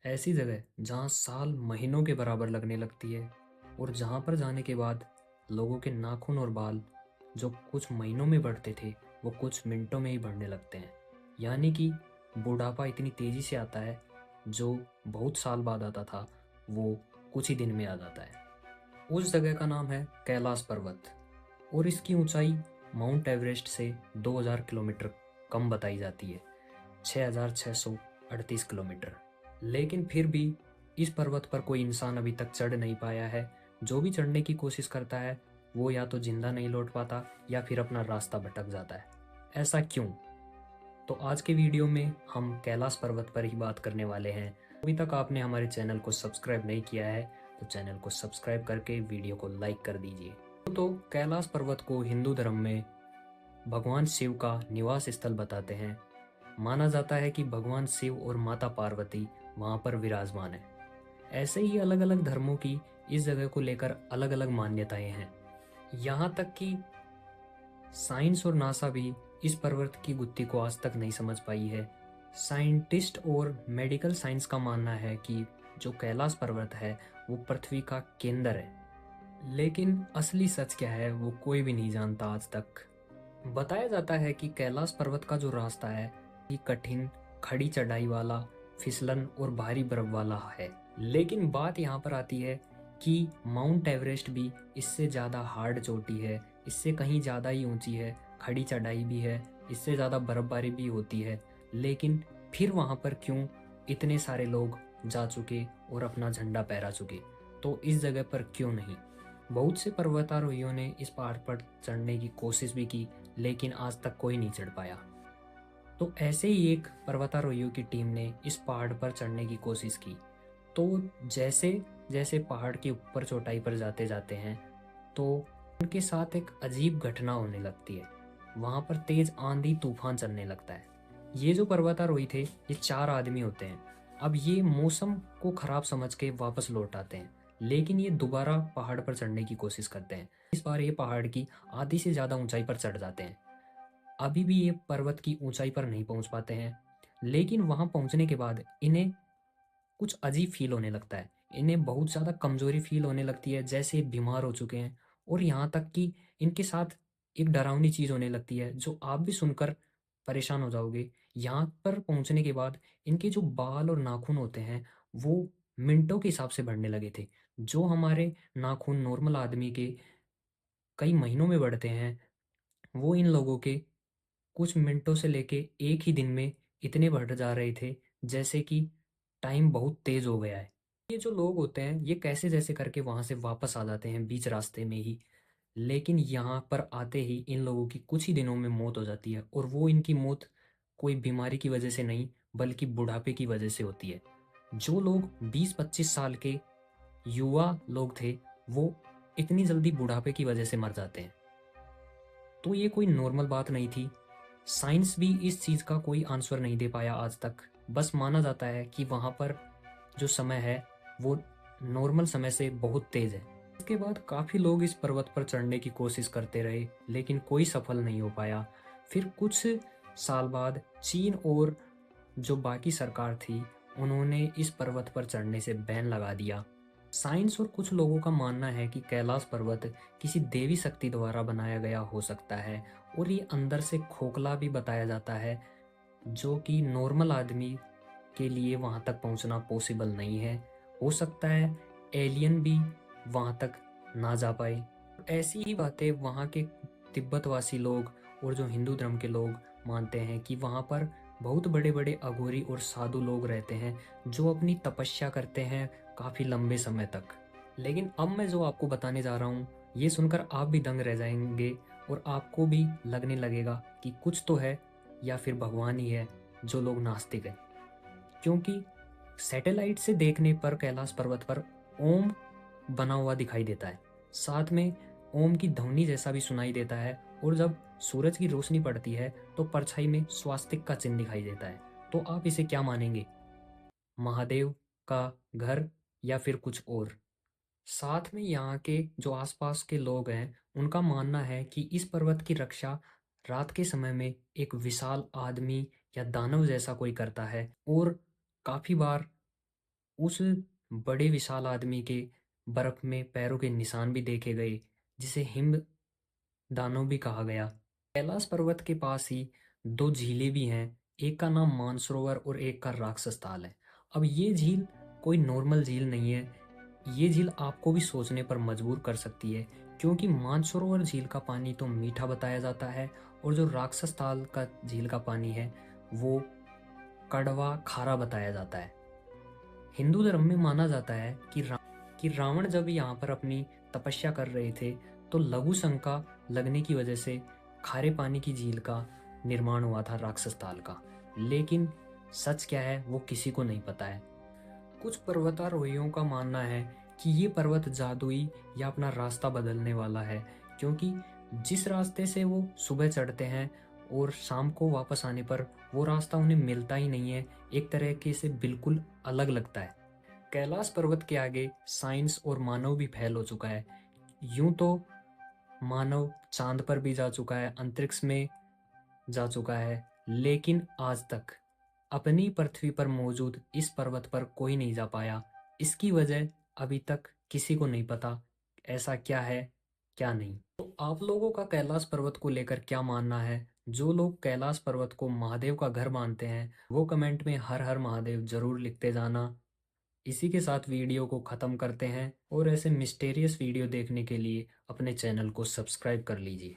ऐसी जगह जहाँ साल महीनों के बराबर लगने लगती है और जहाँ पर जाने के बाद लोगों के नाखून और बाल जो कुछ महीनों में बढ़ते थे वो कुछ मिनटों में ही बढ़ने लगते हैं। यानी कि बुढ़ापा इतनी तेज़ी से आता है, जो बहुत साल बाद आता था वो कुछ ही दिन में आ जाता है। उस जगह का नाम है कैलाश पर्वत और इसकी ऊंचाई माउंट एवरेस्ट से 2000 किलोमीटर कम बताई जाती है, 6638 किलोमीटर। लेकिन फिर भी इस पर्वत पर कोई इंसान अभी तक चढ़ नहीं पाया है। जो भी चढ़ने की कोशिश करता है वो या तो जिंदा नहीं लौट पाता या फिर अपना रास्ता भटक जाता है। ऐसा क्यों? तो आज के वीडियो में हम कैलाश पर्वत पर ही बात करने वाले हैं। अभी तक आपने हमारे चैनल को सब्सक्राइब नहीं किया है तो चैनल को सब्सक्राइब करके वीडियो को लाइक कर दीजिए। तो कैलाश पर्वत को हिंदू धर्म में भगवान शिव का निवास स्थल बताते हैं। माना जाता है कि भगवान शिव और माता पार्वती वहाँ पर विराजमान है। ऐसे ही अलग अलग धर्मों की इस जगह को लेकर अलग अलग मान्यताएं हैं। यहाँ तक कि साइंस और नासा भी इस पर्वत की गुत्थी को आज तक नहीं समझ पाई है। साइंटिस्ट और मेडिकल साइंस का मानना है कि जो कैलाश पर्वत है वो पृथ्वी का केंद्र है, लेकिन असली सच क्या है वो कोई भी नहीं जानता आज तक। बताया जाता है कि कैलाश पर्वत का जो रास्ता है ये कठिन, खड़ी चढ़ाई वाला, फिसलन और भारी बर्फ वाला है। लेकिन बात यहाँ पर आती है कि माउंट एवरेस्ट भी इससे ज़्यादा हार्ड चोटी है, इससे कहीं ज़्यादा ही ऊंची है, खड़ी चढ़ाई भी है, इससे ज़्यादा बर्फबारी भी होती है। लेकिन फिर वहाँ पर क्यों इतने सारे लोग जा चुके और अपना झंडा फहरा चुके, तो इस जगह पर क्यों नहीं? बहुत से पर्वतारोहियों ने इस पहाड़ पर चढ़ने की कोशिश भी की, लेकिन आज तक कोई नहीं चढ़ पाया। तो ऐसे ही एक पर्वतारोहियों की टीम ने इस पहाड़ पर चढ़ने की कोशिश की। तो जैसे जैसे पहाड़ के ऊपर चोटाई पर जाते जाते हैं तो उनके साथ एक अजीब घटना होने लगती है। वहाँ पर तेज आंधी तूफान चलने लगता है। ये जो पर्वतारोही थे ये 4 आदमी होते हैं। अब ये मौसम को खराब समझ के वापस लौट आते हैं, लेकिन ये दोबारा पहाड़ पर चढ़ने की कोशिश करते हैं। इस बार ये पहाड़ की आधी से ज़्यादा ऊंचाई पर चढ़ जाते हैं। अभी भी ये पर्वत की ऊंचाई पर नहीं पहुंच पाते हैं, लेकिन वहां पहुंचने के बाद इन्हें कुछ अजीब फील होने लगता है। इन्हें बहुत ज़्यादा कमजोरी फील होने लगती है, जैसे बीमार हो चुके हैं। और यहाँ तक कि इनके साथ एक डरावनी चीज़ होने लगती है जो आप भी सुनकर परेशान हो जाओगे। यहाँ पर पहुंचने के बाद इनके जो बाल और नाखून होते हैं वो मिनटों के हिसाब से बढ़ने लगे थे। जो हमारे नाखून नॉर्मल आदमी के कई महीनों में बढ़ते हैं, वो इन लोगों के कुछ मिनटों से लेके एक ही दिन में इतने बढ़ जा रहे थे, जैसे कि टाइम बहुत तेज हो गया है। ये जो लोग होते हैं ये कैसे जैसे करके वहां से वापस आ जाते हैं बीच रास्ते में ही, लेकिन यहाँ पर आते ही इन लोगों की कुछ ही दिनों में मौत हो जाती है। और वो इनकी मौत कोई बीमारी की वजह से नहीं बल्कि बुढ़ापे की वजह से होती है। जो लोग 20-25 साल के युवा लोग थे वो इतनी जल्दी बुढ़ापे की वजह से मर जाते हैं। तो ये कोई नॉर्मल बात नहीं थी। साइंस भी इस चीज़ का कोई आंसर नहीं दे पाया आज तक। बस माना जाता है कि वहाँ पर जो समय है वो नॉर्मल समय से बहुत तेज़ है। इसके बाद काफ़ी लोग इस पर्वत पर चढ़ने की कोशिश करते रहे, लेकिन कोई सफल नहीं हो पाया। फिर कुछ साल बाद चीन और जो बाकी सरकार थी उन्होंने इस पर्वत पर चढ़ने से बैन लगा दिया। साइंस और कुछ लोगों का मानना है कि कैलाश पर्वत किसी देवी शक्ति द्वारा बनाया गया हो सकता है और ये अंदर से खोखला भी बताया जाता है, जो कि नॉर्मल आदमी के लिए वहां तक पहुंचना पॉसिबल नहीं है। हो सकता है एलियन भी वहां तक ना जा पाए। ऐसी ही बातें वहां के तिब्बतवासी लोग और जो हिंदू धर्म के लोग मानते हैं कि वहां पर बहुत बड़े बड़े अघोरी और साधु लोग रहते हैं जो अपनी तपस्या करते हैं काफ़ी लंबे समय तक। लेकिन अब मैं जो आपको बताने जा रहा हूँ ये सुनकर आप भी दंग रह जाएंगे और आपको भी लगने लगेगा कि कुछ तो है या फिर भगवान ही है। जो लोग नास्तिक हैं, क्योंकि सैटेलाइट से देखने पर कैलाश पर्वत पर ओम बना हुआ दिखाई देता है, साथ में ओम की ध्वनि जैसा भी सुनाई देता है। और जब सूरज की रोशनी पड़ती है तो परछाई में स्वास्तिक का चिन्ह दिखाई देता है। तो आप इसे क्या मानेंगे, महादेव का घर या फिर कुछ और? साथ में यहाँ के जो आसपास के लोग हैं उनका मानना है कि इस पर्वत की रक्षा रात के समय में एक विशाल आदमी या दानव जैसा कोई करता है। और काफी बार उस बड़े विशाल आदमी के बर्फ में पैरों के निशान भी देखे गए, जिसे हिम दानव भी कहा गया। कैलाश पर्वत के पास ही दो झीलें भी हैं, एक का नाम मानसरोवर और एक का राक्षस ताल है। अब ये झील कोई नॉर्मल झील नहीं है, ये झील आपको भी सोचने पर मजबूर कर सकती है, क्योंकि मानसरोवर झील का पानी तो मीठा बताया जाता है और जो राक्षस ताल का झील का पानी है वो कड़वा खारा बताया जाता है। हिंदू धर्म में माना जाता है कि रावण जब यहाँ पर अपनी तपस्या कर रहे थे तो लघु शंका लगने की वजह से खारे पानी की झील का निर्माण हुआ था राक्षस ताल का। लेकिन सच क्या है वो किसी को नहीं पता है। कुछ पर्वतारोहियों का मानना है कि ये पर्वत जादुई या अपना रास्ता बदलने वाला है, क्योंकि जिस रास्ते से वो सुबह चढ़ते हैं और शाम को वापस आने पर वो रास्ता उन्हें मिलता ही नहीं है, एक तरीके से बिल्कुल अलग लगता है। कैलाश पर्वत के आगे साइंस और मानव भी फैल हो चुका है। यूं तो मानव चांद पर भी जा चुका है, अंतरिक्ष में जा चुका है, लेकिन आज तक अपनी पृथ्वी पर मौजूद इस पर्वत पर कोई नहीं जा पाया। इसकी वजह अभी तक किसी को नहीं पता, ऐसा क्या है क्या नहीं। तो आप लोगों का कैलाश पर्वत को लेकर क्या मानना है? जो लोग कैलाश पर्वत को महादेव का घर मानते हैं वो कमेंट में हर हर महादेव जरूर लिखते जाना। इसी के साथ वीडियो को ख़त्म करते हैं और ऐसे मिस्टेरियस वीडियो देखने के लिए अपने चैनल को सब्सक्राइब कर लीजिए।